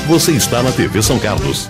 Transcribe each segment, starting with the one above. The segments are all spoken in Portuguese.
Você está na TV São Carlos.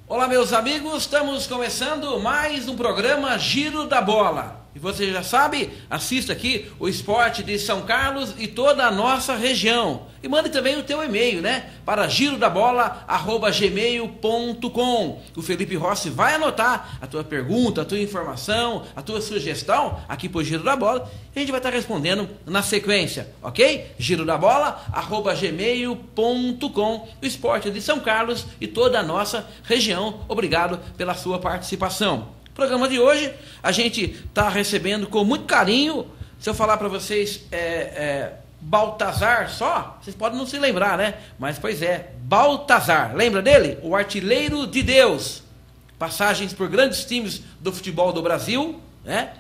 Olá, meus amigos, estamos começando mais um programa Giro da Bola. E você já sabe, assista aqui o esporte de São Carlos e toda a nossa região. E mande também o teu e-mail, né? Para girodabola@gmail.com. O Felipe Rossi vai anotar a tua pergunta, a tua informação, a tua sugestão aqui para o Giro da Bola. E a gente vai estar respondendo na sequência, ok? girodabola@gmail.com. O esporte de São Carlos e toda a nossa região. Obrigado pela sua participação. No programa de hoje, a gente está recebendo com muito carinho. Se eu falar para vocês Baltazar só, vocês podem não se lembrar, né? Mas, pois é, Baltazar. Lembra dele? O artilheiro de Deus. Passagens por grandes times do futebol do Brasil, né?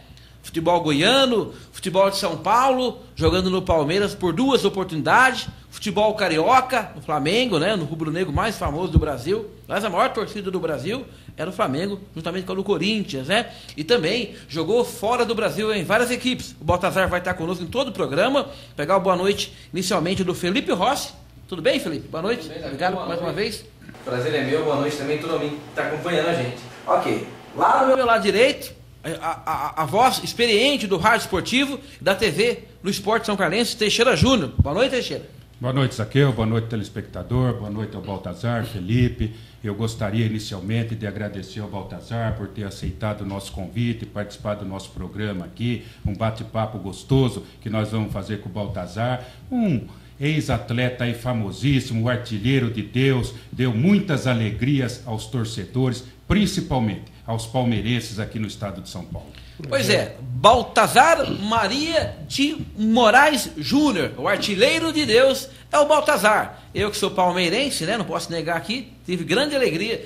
Futebol goiano, futebol de São Paulo, jogando no Palmeiras por 2 oportunidades, futebol carioca, no Flamengo, né, no rubro-negro mais famoso do Brasil, mas a maior torcida do Brasil era o Flamengo, juntamente com o Corinthians, né, e também jogou fora do Brasil em várias equipes. O Baltazar vai estar conosco em todo o programa, pegar o boa noite inicialmente do Felipe Rossi. Tudo bem, Felipe? Boa noite, obrigado mais uma vez. Prazer é meu, boa noite também todo mundo que está acompanhando a gente. Ok, lá no meu lado direito, a voz experiente do rádio esportivo da TV no Esporte São Carlense, Teixeira Júnior. Boa noite, Teixeira. Boa noite, Zaqueu. Boa noite, telespectador. Boa noite ao Baltazar, Felipe. Eu gostaria inicialmente de agradecer ao Baltazar por ter aceitado o nosso convite e participar do nosso programa aqui. Um bate-papo gostoso que nós vamos fazer com o Baltazar. Um ex-atleta aí famosíssimo, o artilheiro de Deus, deu muitas alegrias aos torcedores, principalmente aos palmeirenses aqui no estado de São Paulo. Pois é, Baltazar Maria de Moraes Júnior, o artilheiro de Deus, é o Baltazar. Eu que sou palmeirense, né, não posso negar aqui, tive grande alegria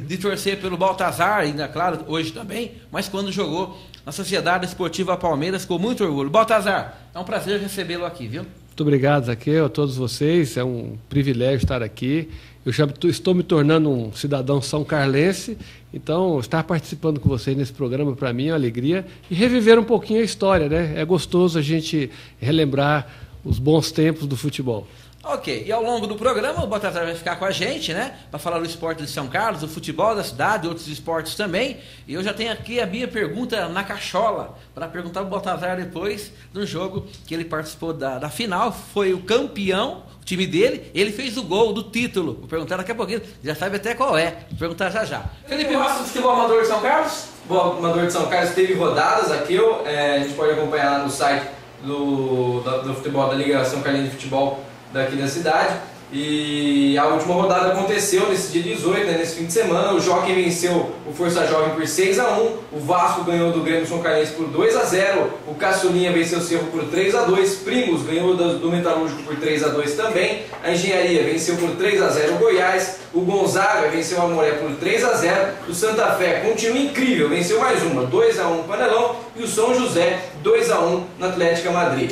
de torcer pelo Baltazar, ainda claro, hoje também, mas quando jogou na Sociedade Esportiva Palmeiras, com muito orgulho. Baltazar, é um prazer recebê-lo aqui, viu? Muito obrigado, Zaqueu, a todos vocês, é um privilégio estar aqui. Eu já estou me tornando um cidadão são carlense, então estar participando com vocês nesse programa para mim é uma alegria e reviver um pouquinho a história, né? É gostoso a gente relembrar os bons tempos do futebol. Ok, e ao longo do programa o Baltazar vai ficar com a gente, né? Para falar do esporte de São Carlos, do futebol da cidade, outros esportes também. E eu já tenho aqui a minha pergunta na cachola, para perguntar ao Baltazar depois do jogo que ele participou da final, foi o campeão, o time dele, ele fez o gol do título. Vou perguntar daqui a pouquinho, já sabe até qual é, vou perguntar já já. Felipe Rossi, do futebol amador de São Carlos? O amador de São Carlos teve rodadas aqui, a gente pode acompanhar lá no site do futebol da Liga São Carlense de Futebol daqui da cidade. E a última rodada aconteceu nesse dia 18, né, nesse fim de semana. O Jockey venceu o Força Jovem por 6-1, o Vasco ganhou do Grêmio São Carlense por 2-0, o Caçulinha venceu o Cerro por 3-2, Primos ganhou do Metalúrgico por 3-2 também, a Engenharia venceu por 3-0 o Goiás, o Gonzaga venceu o Amoré por 3-0, o Santa Fé continua incrível, venceu mais uma, 2-1 no Panelão, e o São José 2-1 na Atlética Madrid.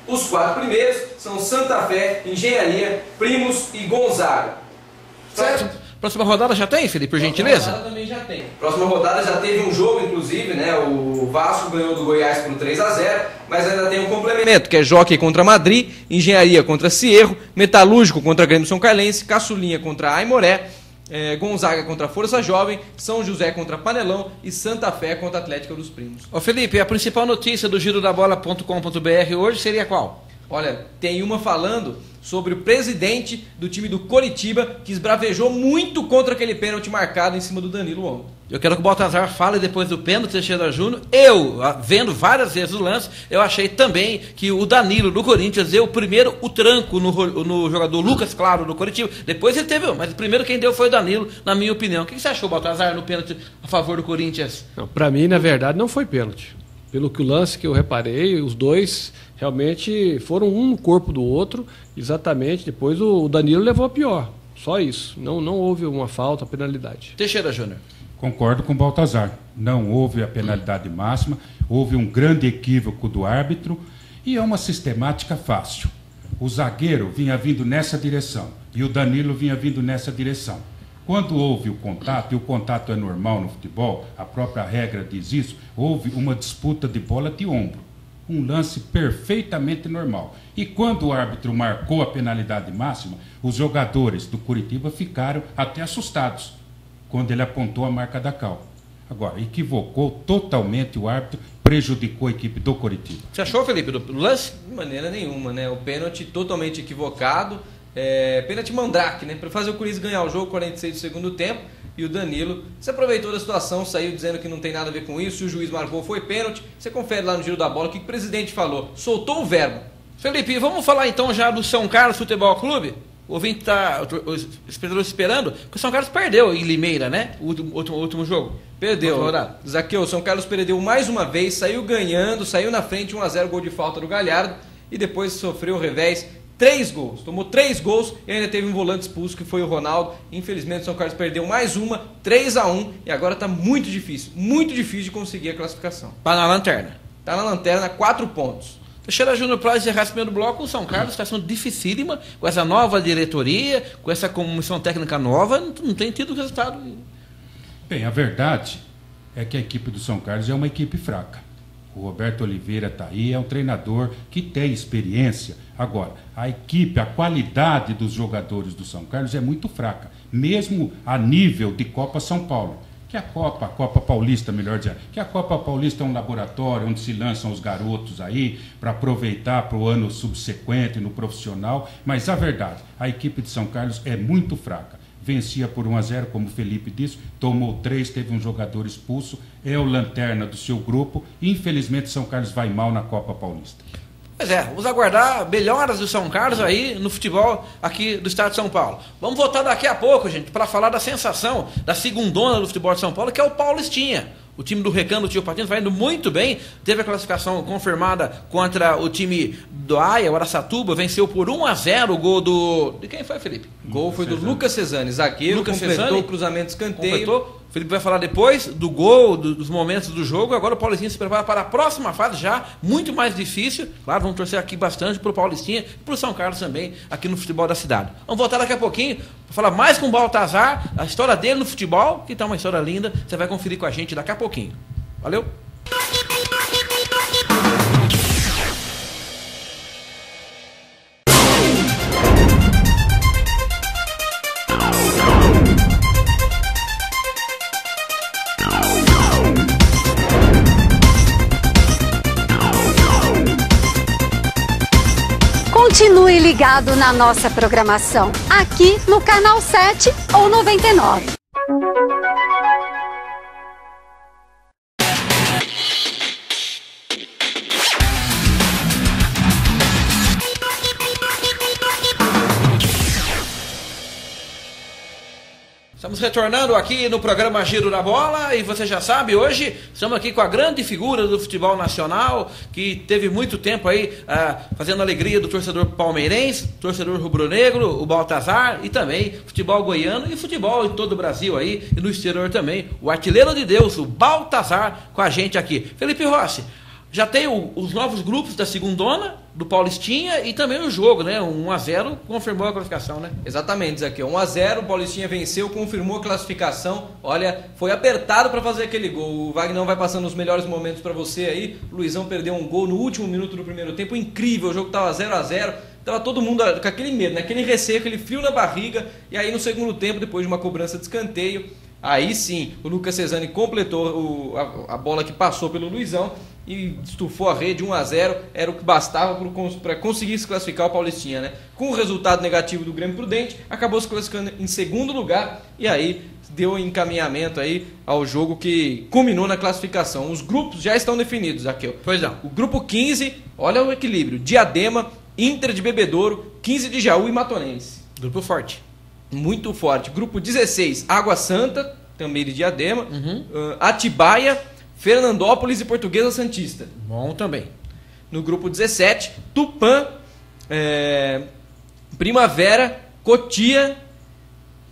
Os 4 primeiros são Santa Fé, Engenharia, Primos e Gonzaga. Certo? Próxima rodada já tem, Felipe, por gentileza? Próxima rodada também já tem. Próxima rodada já teve um jogo, inclusive, né? O Vasco ganhou do Goiás por 3-0, mas ainda tem um complemento, que é Jockey contra Madrid, Engenharia contra Cerro, Metalúrgico contra Grêmio São Carlense, Caçulinha contra Aimoré, Gonzaga contra Força Jovem, São José contra Panelão e Santa Fé contra Atlética dos Primos. Ô Felipe, a principal notícia do girodabola.com.br hoje seria qual? Olha, tem uma falando sobre o presidente do time do Coritiba, que esbravejou muito contra aquele pênalti marcado em cima do Danilo ontem. Eu quero que o Baltazar fale depois do pênalti, Teixeira Júnior. Eu, vendo várias vezes o lance, eu achei também que o Danilo do Corinthians deu primeiro o tranco no jogador Lucas Claro do Coritiba. Depois ele teve, mas o primeiro quem deu foi o Danilo, na minha opinião. O que você achou, Baltazar, no pênalti a favor do Corinthians? Para mim, na verdade, não foi pênalti. Pelo que o lance que eu reparei, os dois realmente foram um no corpo do outro, exatamente. Depois o Danilo levou a pior. Só isso. Não houve uma falta, penalidade. Teixeira Júnior. Concordo com o Baltazar. Não houve a penalidade máxima, houve um grande equívoco do árbitro e é uma sistemática fácil. O zagueiro vinha vindo nessa direção e o Danilo vinha vindo nessa direção. Quando houve o contato, e o contato é normal no futebol, a própria regra diz isso, houve uma disputa de bola de ombro. Um lance perfeitamente normal. E quando o árbitro marcou a penalidade máxima, os jogadores do Curitiba ficaram até assustados quando ele apontou a marca da Cal. Agora, equivocou totalmente o árbitro, prejudicou a equipe do Curitiba. Você achou, Felipe, do lance? De maneira nenhuma, né? O pênalti totalmente equivocado. Pênalti mandrake, né? Para fazer o Corinthians ganhar o jogo, 46 do segundo tempo. E o Danilo se aproveitou da situação, saiu dizendo que não tem nada a ver com isso. Se o juiz marcou, foi pênalti. Você confere lá no Giro da Bola o que o presidente falou. Soltou o verbo. Felipe, vamos falar então já do São Carlos Futebol Clube? O ouvinte está, o espectador esperando, porque o São Carlos perdeu em Limeira, né? O último jogo. Perdeu. Zaqueu, o São Carlos perdeu mais uma vez, saiu ganhando, saiu na frente, 1-0, gol de falta do Galhardo, e depois sofreu o revés, 3 gols. Tomou 3 gols e ainda teve um volante expulso, que foi o Ronaldo. Infelizmente o São Carlos perdeu mais uma, 3-1, e agora está muito difícil de conseguir a classificação. Está na lanterna. Está na lanterna, 4 pontos. Teixeira Júnior, para encerrar esse primeiro bloco, o São Carlos está sendo dificílima, com essa nova diretoria, com essa comissão técnica nova, não tem tido resultado. Bem, a verdade é que a equipe do São Carlos é uma equipe fraca. O Roberto Oliveira está aí, é um treinador que tem experiência. Agora, a equipe, a qualidade dos jogadores do São Carlos é muito fraca, mesmo a nível de Copa São Paulo. Que a Copa Paulista, melhor dizendo, que a Copa Paulista é um laboratório onde se lançam os garotos aí para aproveitar para o ano subsequente no profissional, mas a verdade, a equipe de São Carlos é muito fraca. Vencia por 1-0, como o Felipe disse, tomou 3, teve um jogador expulso, é o lanterna do seu grupo, e infelizmente São Carlos vai mal na Copa Paulista. Pois é, vamos aguardar melhoras do São Carlos aí no futebol aqui do estado de São Paulo. Vamos voltar daqui a pouco, gente, para falar da sensação da segundona do futebol de São Paulo, que é o Paulistinha. O time do Recanto, o Tio Patins, vai indo muito bem. Teve a classificação confirmada contra o time do Aia, o Araçatuba. Venceu por 1-0 o gol do... De quem foi, Felipe? Gol foi do Lucas Cesani, zagueiro, completou o cruzamento de escanteio. O Felipe vai falar depois do gol, dos momentos do jogo. Agora o Paulistinha se prepara para a próxima fase já, muito mais difícil. Claro, vamos torcer aqui bastante para o Paulistinha e para o São Carlos também, aqui no futebol da cidade. Vamos voltar daqui a pouquinho para falar mais com o Baltazar, a história dele no futebol, que está uma história linda. Você vai conferir com a gente daqui a pouquinho. Valeu? Continue ligado na nossa programação, aqui no Canal 7 ou 99. Estamos retornando aqui no programa Giro da Bola e você já sabe, hoje estamos aqui com a grande figura do futebol nacional, que teve muito tempo aí fazendo a alegria do torcedor palmeirense, torcedor rubro-negro, o Baltazar, e também futebol goiano e futebol em todo o Brasil aí e no exterior também, o artilheiro de Deus, o Baltazar, com a gente aqui. Felipe Rossi, já tem os novos grupos da segundona, do Paulistinha e também o jogo, né? 1-0 confirmou a classificação, né? Exatamente, Zaqueu. 1-0, o Paulistinha venceu, confirmou a classificação. Olha, foi apertado para fazer aquele gol. O Wagner vai passando os melhores momentos para você aí. O Luizão perdeu um gol no último minuto do primeiro tempo. Incrível, o jogo estava 0-0. Tava todo mundo com aquele medo, né? Aquele receio, aquele frio na barriga. E aí no segundo tempo, depois de uma cobrança de escanteio, aí sim, o Lucas Cesani completou a bola que passou pelo Luizão e estufou a rede. 1-0, era o que bastava para conseguir se classificar o Paulistinha, né? Com o resultado negativo do Grêmio Prudente, acabou se classificando em segundo lugar e aí deu encaminhamento aí ao jogo que culminou na classificação. Os grupos já estão definidos, Zaqueu. Pois não. O grupo 15, olha o equilíbrio: Diadema, Inter de Bebedouro, 15 de Jaú e Matonense. Grupo forte. Muito forte. Grupo 16, Água Santa, também de Diadema, Atibaia, Fernandópolis e Portuguesa Santista. Bom também. No grupo 17, Tupã, Primavera, Cotia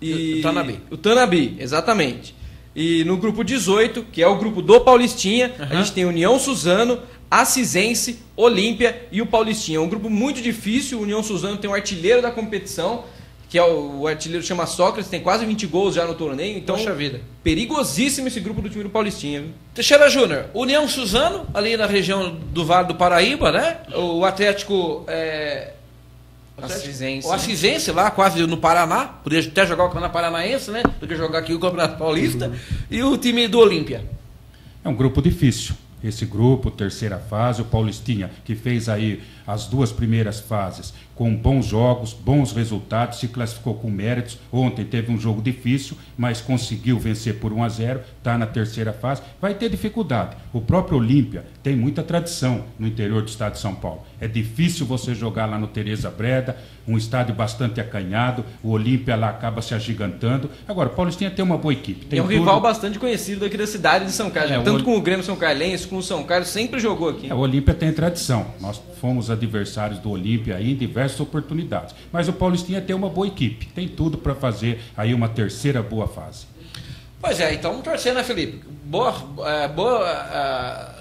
E O Tanabi, exatamente. E no grupo 18, que é o grupo do Paulistinha, a gente tem União Suzano, Assisense, Olímpia e o Paulistinha. É um grupo muito difícil. O União Suzano tem o artilheiro da competição, que é o artilheiro chama Sócrates, tem quase 20 gols já no torneio. Então, Poxa vida. Perigosíssimo esse grupo do time do Paulistinha. Viu? Teixeira Júnior, União Suzano, ali na região do Vale do Paraíba, né? O Atlético... Assisense. O Assisense lá, quase no Paraná. Podia até jogar o Campeonato Paranaense, né? Do que jogar aqui o Campeonato Paulista. E o time do Olímpia. É um grupo difícil. Esse grupo, terceira fase, o Paulistinha, que fez aí as 2 primeiras fases com bons jogos, bons resultados, se classificou com méritos. Ontem teve um jogo difícil, mas conseguiu vencer por 1-0, está na terceira fase. Vai ter dificuldade. O próprio Olímpia tem muita tradição no interior do estado de São Paulo. É difícil você jogar lá no Teresa Breda, um estádio bastante acanhado, o Olímpia lá acaba se agigantando. Agora, o Paulistinha tem uma boa equipe. Tem é um rival bastante conhecido aqui da cidade de São Carlos. Tanto com o Grêmio São Carlense, com o São Carlos, sempre jogou aqui. O Olímpia tem tradição. Nós fomos adversários do Olímpia aí em diversas oportunidades. Mas o Paulistinha tem uma boa equipe. Tem tudo para fazer aí uma terceira boa fase. Pois é, então vamos torcer, né, Felipe?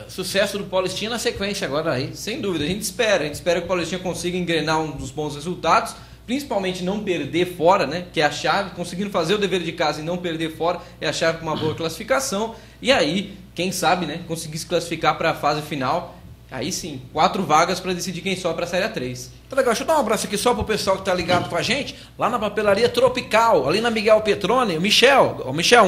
Sucesso do Paulistinha na sequência agora aí. Sem dúvida, a gente espera que o Paulistinha consiga engrenar um dos bons resultados, principalmente não perder fora, né? Que é a chave, conseguindo fazer o dever de casa e não perder fora é a chave para uma boa classificação. E aí, quem sabe, né? Conseguir se classificar para a fase final. Aí sim, 4 vagas para decidir quem sobe para a Série A3. Tá legal, deixa eu dar um abraço aqui só pro pessoal que tá ligado com a gente, lá na papelaria Tropical, ali na Miguel Petrone, o Michel,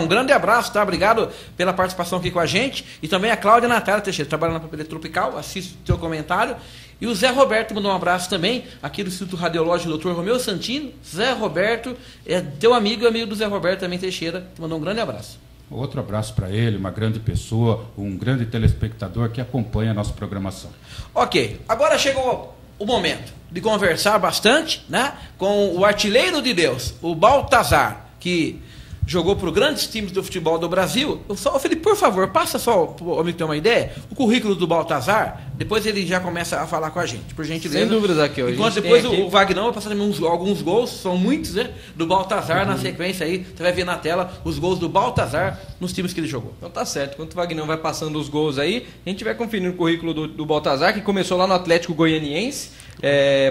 um grande abraço, tá? Obrigado pela participação aqui com a gente. E também a Cláudia Natália Teixeira, trabalha na papelaria Tropical, assiste o teu comentário. E o Zé Roberto mandou um abraço também, aqui do Instituto Radiológico Dr. Romeu Santino. Zé Roberto, é teu amigo e amigo do Zé Roberto também Teixeira, te mandou um grande abraço. Outro abraço para ele, uma grande pessoa, um grande telespectador que acompanha a nossa programação. Ok, agora chegou o momento de conversar bastante, né, com o artilheiro de Deus, o Baltazar, que jogou por grandes times do futebol do Brasil. Felipe, por favor, passa só para o amigo ter uma ideia, o currículo do Baltazar, depois ele já começa a falar com a gente, por gentileza. Sem dúvidas aqui hoje. Enquanto depois o Wagner vai passar também alguns gols, são muitos, né, do Baltazar na sequência aí, você vai ver na tela os gols do Baltazar nos times que ele jogou. Então tá certo, enquanto o Wagner vai passando os gols aí, a gente vai conferindo o currículo do Baltazar, que começou lá no Atlético Goianiense,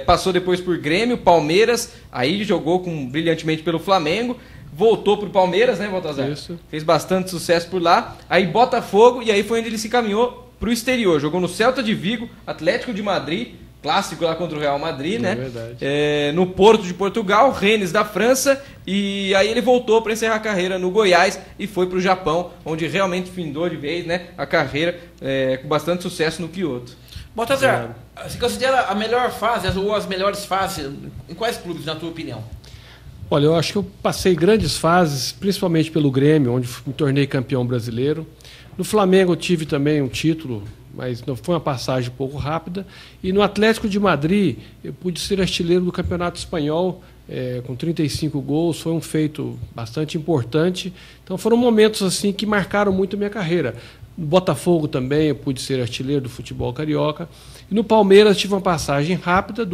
passou depois por Grêmio, Palmeiras, aí jogou brilhantemente pelo Flamengo, voltou pro Palmeiras, né, Baltazar? Isso. Fez bastante sucesso por lá. Aí Botafogo, e aí foi onde ele se caminhou pro exterior. Jogou no Celta de Vigo, Atlético de Madrid, clássico lá contra o Real Madrid, né? Verdade. No Porto de Portugal, Rennes da França, e aí ele voltou para encerrar a carreira no Goiás e foi pro Japão, onde realmente findou de vez, né, a carreira com bastante sucesso no Kyoto. Baltazar, você considera a melhor fase, ou as melhores fases, em quais clubes, na tua opinião? Olha, eu acho que eu passei grandes fases, principalmente pelo Grêmio, onde me tornei campeão brasileiro. No Flamengo eu tive também um título, mas não foi uma passagem um pouco rápida. E no Atlético de Madrid eu pude ser artilheiro do Campeonato Espanhol, com 35 gols. Foi um feito bastante importante. Então foram momentos assim que marcaram muito a minha carreira. No Botafogo também eu pude ser artilheiro do futebol carioca. E no Palmeiras tive uma passagem rápida,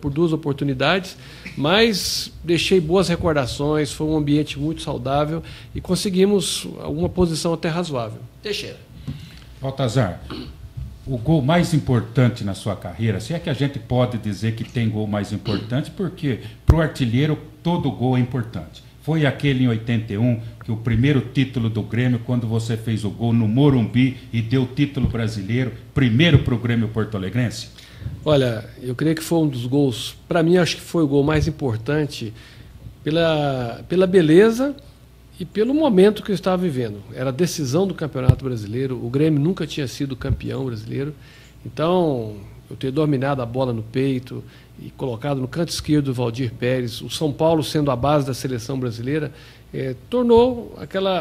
por duas oportunidades, mas deixei boas recordações, foi um ambiente muito saudável e conseguimos uma posição até razoável. Teixeira. Baltazar, o gol mais importante na sua carreira, se é que a gente pode dizer que tem gol mais importante, porque para o artilheiro todo gol é importante. Foi aquele em 81, que o primeiro título do Grêmio, quando você fez o gol no Morumbi e deu o título brasileiro, primeiro para o Grêmio porto-alegrense? Olha, eu creio que foi um dos gols, para mim acho que foi o gol mais importante pela beleza e pelo momento que eu estava vivendo. Era a decisão do Campeonato Brasileiro, o Grêmio nunca tinha sido campeão brasileiro, então eu ter dominado a bola no peito e colocado no canto esquerdo do Valdir Pérez, o São Paulo sendo a base da seleção brasileira, tornou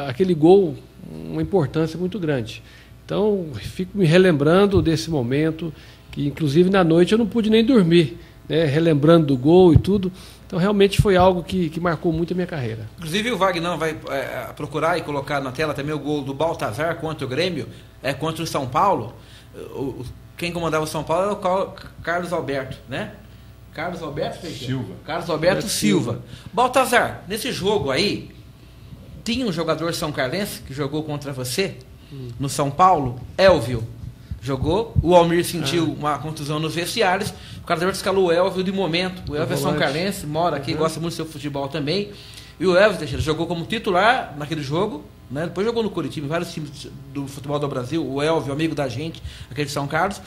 aquele gol uma importância muito grande. Então, fico me relembrando desse momento, que inclusive na noite eu não pude nem dormir, né, relembrando do gol e tudo. Então, realmente foi algo que marcou muito a minha carreira. Inclusive, o Wagner vai procurar e colocar na tela também o gol do Baltazar contra o Grêmio, contra o São Paulo. Quem comandava o São Paulo era o Carlos Alberto, né? Carlos Alberto Silva. Carlos Alberto Silva. Baltazar, nesse jogo aí, tinha um jogador são carlense que jogou contra você, no São Paulo, Elvio. Jogou, o Almir sentiu uma contusão nos vestiários, o Carlos Alberto escalou o Elvio de momento. O Elvio é são carlense, mora aqui, gosta muito do seu futebol também. E o Elvio Teixeira jogou como titular naquele jogo, né? Depois jogou no Curitiba, em vários times do futebol do Brasil. O Elvio, amigo da gente, aquele de São Carlos.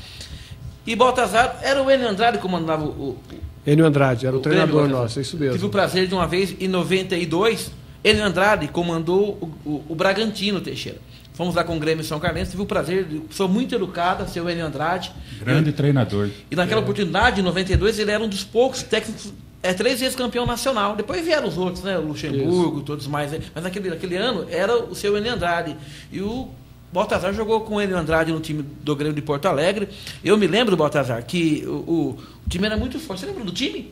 E Baltazar, era o Enio Andrade que comandava o Enio Andrade, era o treinador Grêmio, nosso, é isso mesmo. Tive o prazer de uma vez, em 92, Enio Andrade comandou o Bragantino, Teixeira. Fomos lá com o Grêmio São Carlense, tive o prazer, sou muito educada, seu Enio Andrade. Grande treinador. E naquela oportunidade, em 92, ele era um dos poucos técnicos, 3 vezes campeão nacional. Depois vieram os outros, né? O Luxemburgo, todos mais. Mas naquele ano era o seu Enio Andrade. E o Baltazar jogou com o Enio Andrade no time do Grêmio de Porto Alegre. Eu me lembro, Baltazar, que o time era muito forte. Você lembra do time?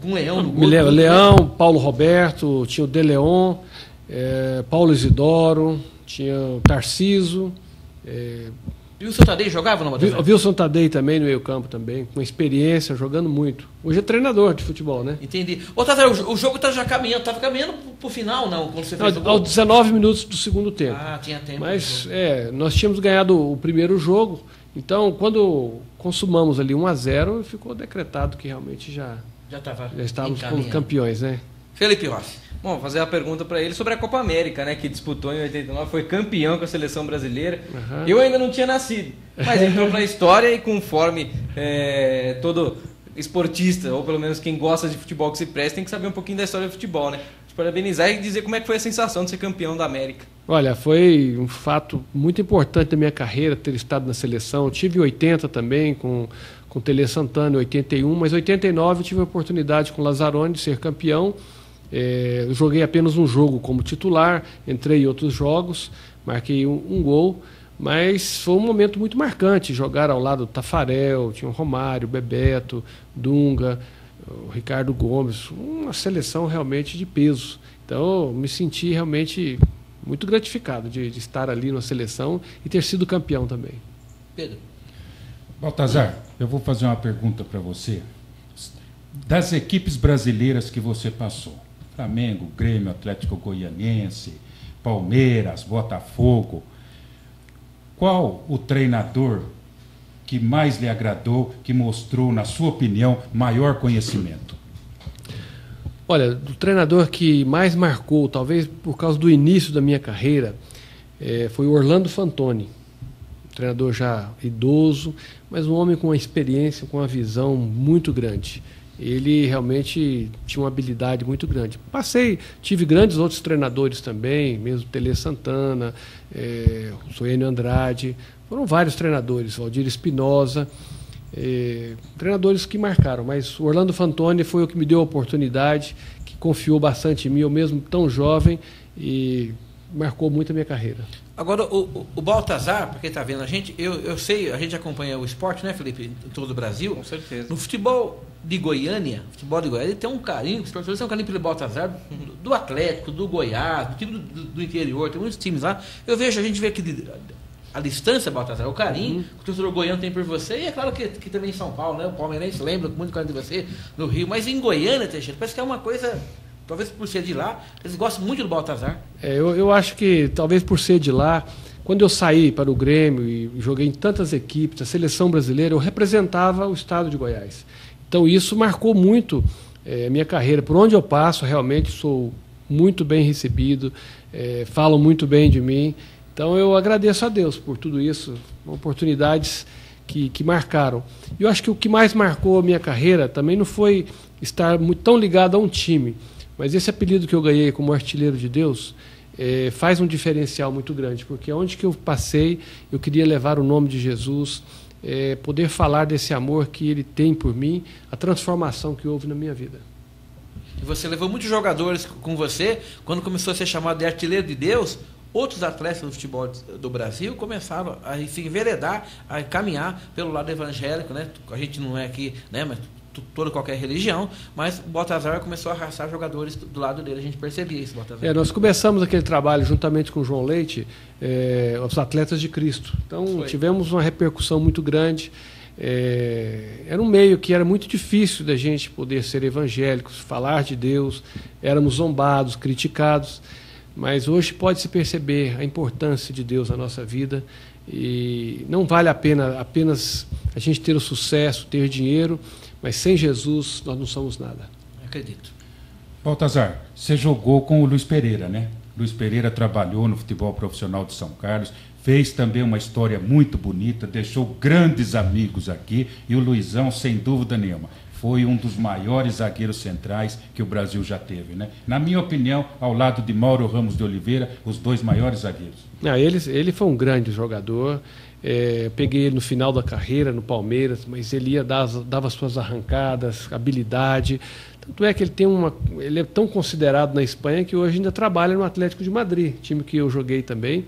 Com o Leão no gol. Leão, Paulo Roberto, tinha o De Leon, Paulo Isidoro, tinha o Tarciso. E o Wilson Tadei jogava no Baltazar? O Wilson Tadei também no meio campo também, com experiência, jogando muito. Hoje é treinador de futebol, né? Entendi. Ô, Tadei, o jogo tá já caminhando, estava caminhando pro final, não? Quando você fez o gol? Aos 19 minutos do segundo tempo. Ah, tinha tempo. Mas nós tínhamos ganhado o primeiro jogo, então quando consumamos ali 1-0, ficou decretado que realmente já estávamos como campeões, né? Felipe Rossi. Bom, vou fazer uma pergunta para ele sobre a Copa América, né, que disputou em 89, foi campeão com a seleção brasileira. Eu ainda não tinha nascido, mas entrou para a história e conforme todo esportista, ou pelo menos quem gosta de futebol que se presta, tem que saber um pouquinho da história do futebol, né? Te parabenizar e dizer como é que foi a sensação de ser campeão da América. Olha, foi um fato muito importante da minha carreira ter estado na seleção. Eu tive em 80 também, com o Tele Santana, em 81, mas em 89 eu tive a oportunidade com o Lazzaroni de ser campeão. Eu joguei apenas um jogo como titular, entrei em outros jogos, marquei um gol, mas foi um momento muito marcante, jogar ao lado do Tafarel, tinha o Romário, Bebeto, Dunga, o Ricardo Gomes, uma seleção realmente de peso. Então eu me senti realmente muito gratificado de estar ali na seleção e ter sido campeão também. Pedro. Baltazar, eu vou fazer uma pergunta para você. Das equipes brasileiras que você passou, Flamengo, Grêmio, Atlético Goianiense, Palmeiras, Botafogo, qual o treinador que mais lhe agradou, que mostrou, na sua opinião, maior conhecimento? Olha, o treinador que mais marcou, talvez por causa do início da minha carreira, foi o Orlando Fantoni. Um treinador já idoso, mas um homem com uma experiência, com uma visão muito grande. Ele realmente tinha uma habilidade muito grande. Tive grandes outros treinadores também, mesmo Tele Santana, o Enio Andrade, foram vários treinadores, Valdir Espinosa, treinadores que marcaram, mas o Orlando Fantoni foi o que me deu a oportunidade, que confiou bastante em mim, eu mesmo tão jovem, e marcou muito a minha carreira. Agora, o Baltazar, para quem está vendo a gente, eu sei, a gente acompanha o esporte, né, Felipe, em todo o Brasil. Com certeza. No futebol de Goiânia, ele tem um carinho, os torcedores têm um carinho pelo Baltazar, do Atlético, do Goiás, do time do interior, tem muitos times lá. A gente vê aqui a distância, Baltazar, o carinho que o torcedor goiano tem por você, e é claro que também em São Paulo, né, o palmeirense lembra muito carinho de você, no Rio, mas em Goiânia, Teixeira, parece que é uma coisa... Talvez por ser de lá, eles gostam muito do Baltazar. Eu acho que talvez por ser de lá, quando eu saí para o Grêmio e joguei em tantas equipes, a seleção brasileira, eu representava o estado de Goiás. Então isso marcou muito a minha carreira. Por onde eu passo, realmente sou muito bem recebido, falam muito bem de mim. Então eu agradeço a Deus por tudo isso, oportunidades que marcaram. E eu acho que o que mais marcou a minha carreira também não foi estar tão ligado a um time, mas esse apelido que eu ganhei como artilheiro de Deus faz um diferencial muito grande, porque onde que eu passei, eu queria levar o nome de Jesus, poder falar desse amor que Ele tem por mim, a transformação que houve na minha vida. E você levou muitos jogadores com você, quando começou a ser chamado de artilheiro de Deus, outros atletas do futebol do Brasil começaram a se enveredar, a caminhar pelo lado evangélico, né? A gente não é aqui, né, mas toda qualquer religião, mas o Baltazar começou a arrastar jogadores do lado dele, a gente percebia isso, Baltazar. Nós começamos aquele trabalho juntamente com o João Leite, os Atletas de Cristo. Então tivemos uma repercussão muito grande, Era um meio que era muito difícil da gente poder ser evangélicos, falar de Deus, éramos zombados, criticados, mas hoje pode-se perceber a importância de Deus na nossa vida e não vale a pena apenas a gente ter o sucesso, ter dinheiro, mas sem Jesus nós não somos nada. Acredito. Baltazar, você jogou com o Luiz Pereira, né? Luiz Pereira trabalhou no futebol profissional de São Carlos, fez também uma história muito bonita, deixou grandes amigos aqui, e o Luizão, sem dúvida nenhuma, foi um dos maiores zagueiros centrais que o Brasil já teve, né? Na minha opinião, ao lado de Mauro Ramos de Oliveira, os dois maiores zagueiros. Ele foi um grande jogador. Peguei ele no final da carreira no Palmeiras, mas ele dava suas arrancadas, habilidade. Tanto é que ele é tão considerado na Espanha que hoje ainda trabalha no Atlético de Madrid, time que eu joguei também,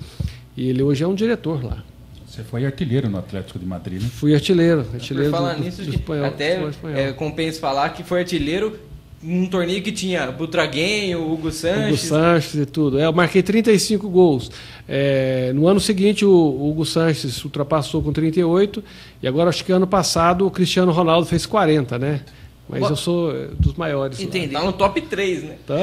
e ele hoje é um diretor lá. Você foi artilheiro no Atlético de Madrid, né? Fui artilheiro Por falar nisso, do espanhol, até compensa falar que foi artilheiro num torneio que tinha Butraguenho, Hugo Sanches e tudo. Eu marquei 35 gols. No ano seguinte, o Hugo Sanches ultrapassou com 38, e agora acho que ano passado o Cristiano Ronaldo fez 40, né? Mas eu sou dos maiores. Entendi. Tá no top 3, né? Tá?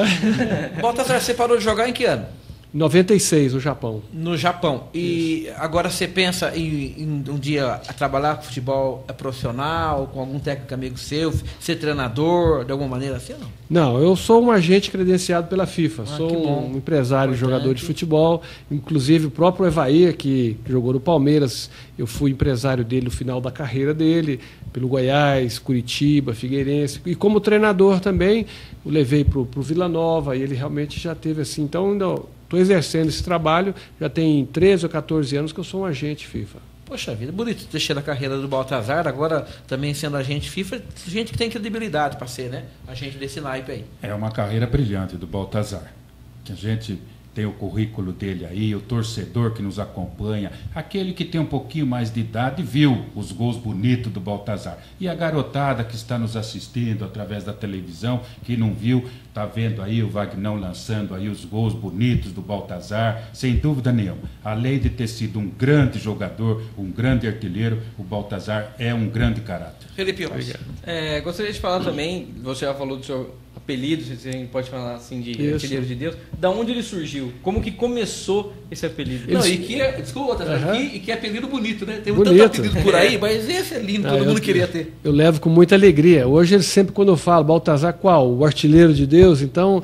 Baltazar, você parou de jogar em que ano? 96, no Japão. No Japão. E agora você pensa em um dia trabalhar com futebol profissional, com algum técnico amigo seu, ser treinador, de alguma maneira assim ou não? Não, eu sou um agente credenciado pela FIFA. Sou um empresário e jogador de futebol. Inclusive o próprio Evair, que jogou no Palmeiras, eu fui empresário dele no final da carreira dele, pelo Goiás, Curitiba, Figueirense. E como treinador também, o levei para o Vila Nova, e ele realmente já teve assim. Então, estou exercendo esse trabalho, já tem 13 ou 14 anos que eu sou um agente FIFA. Poxa vida, bonito deixar a carreira do Baltazar, agora também sendo agente FIFA, gente que tem credibilidade para ser, né? Agente desse naipe aí. É uma carreira brilhante do Baltazar, que a gente tem o currículo dele aí, o torcedor que nos acompanha, aquele que tem um pouquinho mais de idade viu os gols bonitos do Baltazar. E a garotada que está nos assistindo através da televisão, que não viu, está vendo aí o Vagnão lançando aí os gols bonitos do Baltazar, sem dúvida nenhuma. Além de ter sido um grande jogador, um grande artilheiro, o Baltazar é um grande caráter. Felipe, gostaria de falar também, você já falou do seu apelido, se a gente pode falar assim, de artilheiro de Deus, da onde ele surgiu? Como que começou esse apelido? Não, desculpa, e que apelido bonito, né? Tem tanto apelido por aí, mas esse é lindo, todo mundo queria ter. Eu levo com muita alegria. Hoje, sempre quando eu falo, Baltazar qual? O artilheiro de Deus? Então,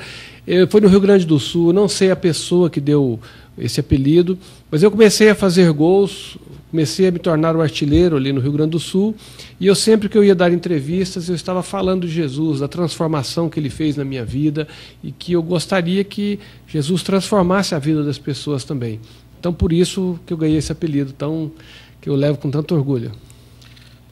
foi no Rio Grande do Sul, não sei a pessoa que deu esse apelido, mas eu comecei a fazer gols, comecei a me tornar um artilheiro ali no Rio Grande do Sul, e eu sempre que eu ia dar entrevistas, eu estava falando de Jesus, da transformação que ele fez na minha vida, e que eu gostaria que Jesus transformasse a vida das pessoas também. Então, por isso que eu ganhei esse apelido, que eu levo com tanto orgulho.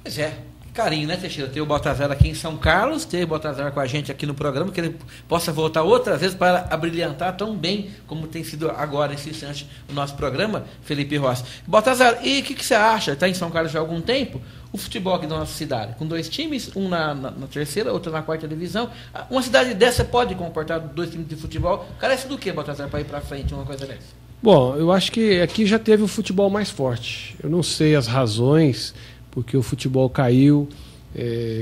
Pois é. Carinho, né, Teixeira? Ter o Baltazar aqui em São Carlos, ter o Baltazar com a gente aqui no programa, que ele possa voltar outras vezes para abrilhantar tão bem como tem sido agora, nesse instante, o nosso programa, Felipe Rossi. Baltazar, e o que você acha? Está em São Carlos já há algum tempo? O futebol aqui da nossa cidade, com 2 times, um na terceira, outro na 4ª divisão. Uma cidade dessa pode comportar 2 times de futebol? Carece do que, Baltazar, para ir para frente uma coisa dessa? Bom, eu acho que aqui já teve o futebol mais forte. Eu não sei as razões, porque o futebol caiu,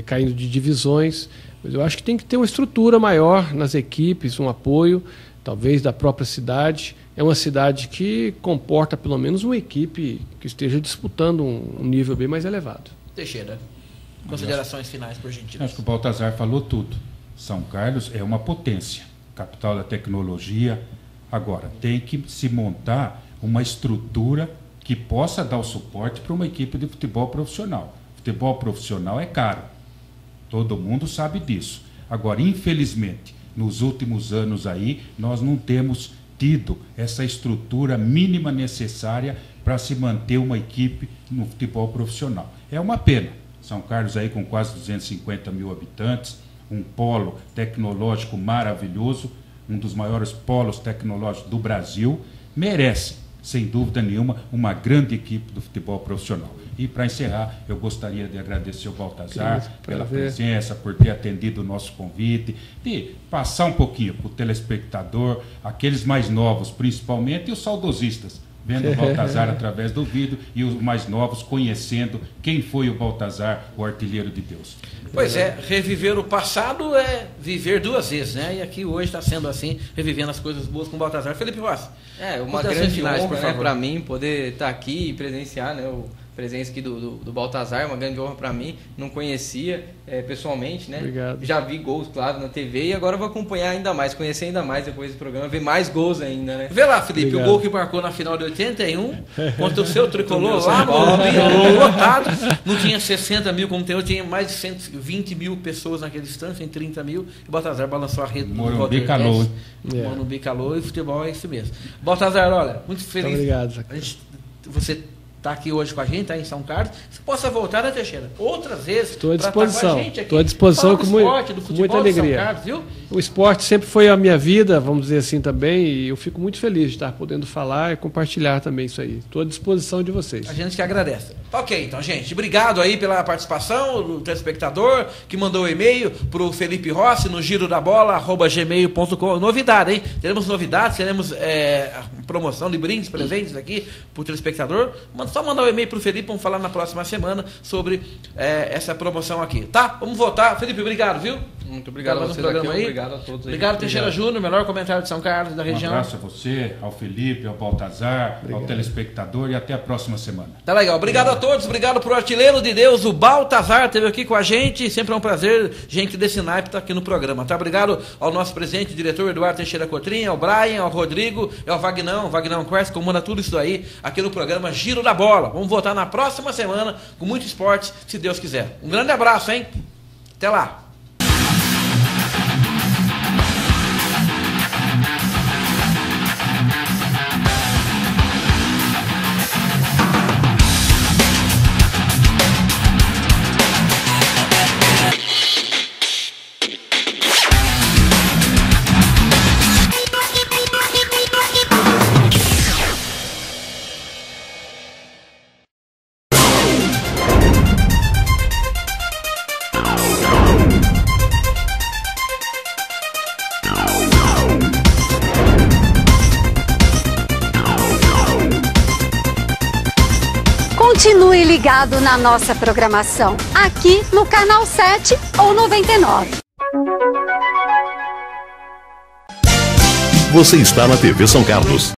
caindo de divisões, mas eu acho que tem que ter uma estrutura maior nas equipes, um apoio, talvez da própria cidade. É uma cidade que comporta pelo menos uma equipe que esteja disputando um nível bem mais elevado. Teixeira, considerações finais, por gentileza. Acho que o Baltazar falou tudo. São Carlos é uma potência, capital da tecnologia. Agora, tem que se montar uma estrutura que possa dar o suporte para uma equipe de futebol profissional. Futebol profissional é caro. Todo mundo sabe disso. Agora, infelizmente, nos últimos anos aí, nós não temos tido essa estrutura mínima necessária para se manter uma equipe no futebol profissional. É uma pena. São Carlos aí com quase 250 mil habitantes, um polo tecnológico maravilhoso, um dos maiores polos tecnológicos do Brasil, merece, sem dúvida nenhuma, uma grande equipe do futebol profissional. E, para encerrar, eu gostaria de agradecer ao Baltazar pela presença, por ter atendido o nosso convite, de passar um pouquinho para o telespectador, aqueles mais novos principalmente, e os saudosistas, vendo o Baltazar através do vídeo e os mais novos conhecendo quem foi o Baltazar, o artilheiro de Deus. Pois é, reviver o passado é viver duas vezes, né? E aqui hoje está sendo assim, revivendo as coisas boas com o Baltazar. Felipe Rossi. Uma grande honra, né, para mim poder estar aqui e presenciar, né, presença aqui do Baltazar, uma grande honra para mim. Não conhecia pessoalmente, né? Obrigado. Já vi gols, claro, na TV, e agora vou acompanhar ainda mais, conhecer ainda mais depois do programa, ver mais gols ainda, né? Vê lá, Felipe, Obrigado. O gol que marcou na final de 81 contra o seu tricolor lá no Morumbi, lotado. Não tinha 60 mil como tem hoje, tinha mais de 120 mil pessoas naquele instante, em 30 mil. E o Baltazar balançou a rede do Morumbi calou. Morumbi calou, e futebol é isso mesmo. Baltazar, olha, muito feliz. Muito obrigado. Você está aqui hoje com a gente, está em São Carlos. Você possa voltar, né, Teixeira? Outras vezes. Estou à pra estar disposição. com a gente aqui. Estou à disposição com esporte, do futebol muita de São alegria. Carlos, viu? O esporte sempre foi a minha vida, vamos dizer assim também, e eu fico muito feliz de estar podendo falar e compartilhar também isso aí. Estou à disposição de vocês. A gente que agradece. Ok, então, gente, obrigado aí pela participação do telespectador que mandou o e-mail para o Felipe Rossi no girodabola@gmail.com. Novidade, hein? Teremos novidades, teremos promoção de brindes, presentes aqui para o telespectador. Só mandar o e-mail para o Felipe, vamos falar na próxima semana sobre essa promoção aqui, tá? Vamos votar. Felipe, obrigado, viu? Muito obrigado a vocês aqui, obrigado a todos. Obrigado, Teixeira Júnior, melhor comentário de São Carlos, da região. Um abraço a você, ao Felipe, ao Baltazar, ao telespectador e até a próxima semana. Tá legal. Obrigado a todos, obrigado pro artilheiro de Deus, o Baltazar, esteve aqui com a gente. Sempre é um prazer, gente desse naipe tá aqui no programa, tá? Obrigado ao nosso presidente, diretor Eduardo Teixeira Cotrim, ao Brian, ao Rodrigo, ao Vagnão Quest, comanda tudo isso aí aqui no programa Giro da Bola. Vamos voltar na próxima semana com muito esporte, se Deus quiser. Um grande abraço, hein? Até lá. Continue ligado na nossa programação, aqui no Canal 7 ou 99. Você está na TV São Carlos.